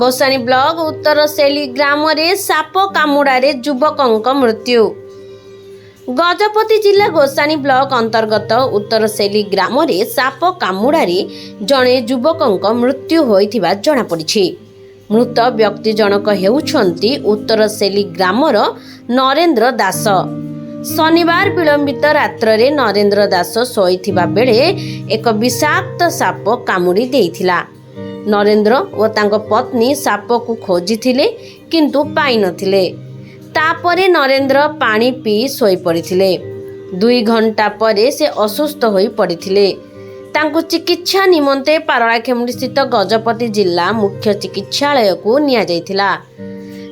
Gosani block उत्तर सेली ग्राम रे shop कामुड़ारे युवक मृत्यु। गजपति जिला गोसाणी ब्लॉक अंतर्गत उत्तर सेली ग्राम रे साप कामुड़ारे जड़े युवक मृत्यु होइथिबा जणा पड़िछि। मृत व्यक्ति जनक हेउछंती उत्तर सेली ग्रामर नरेंद्र दास। शनिवार विलंबित रात्र रे नरेंद्र दास शोइथिबा बेले एक विषाक्त साप कामुड़ी देइथिला। नरेंद्र ओ तांको पत्नी साप को खोजिथिले किंतु पाई नथिले। तापरे नरेंद्र पानी पी सोई पड़िथिले। 2 घंटा परे से असुस्थ होई पड़िथिले। तांको चिकित्सा निमंते पारଳାଖେମୁଣ୍ଡି स्थित गजपति जिला मुख्य चिकित्सालय को निया जाइथिला।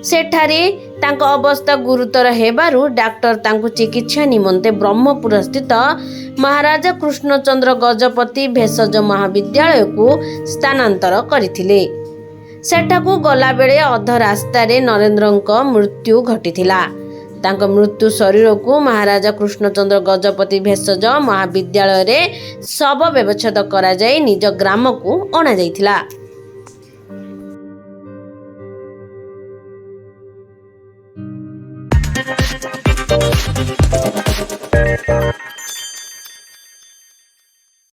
सेठारे तांको अवस्था गुरुतर हेबारु डॉक्टर तांको चिकित्सा निमंते ब्रह्मपुर स्थित महाराजा कृष्णचंद्र गजपति भेषज महाविद्यालय को स्थानांतर करथिले। सेठाकू गला बेले अध रास्ता रे नरेंद्रଙ୍କ मृत्यु घटिथिला। तांको मृत्यु शरीर को महाराजा कृष्णचंद्र गजपति भेषज महाविद्यालय रे शव व्यवच्छेद करा जाय निज ग्राम को अणा जाइथिला।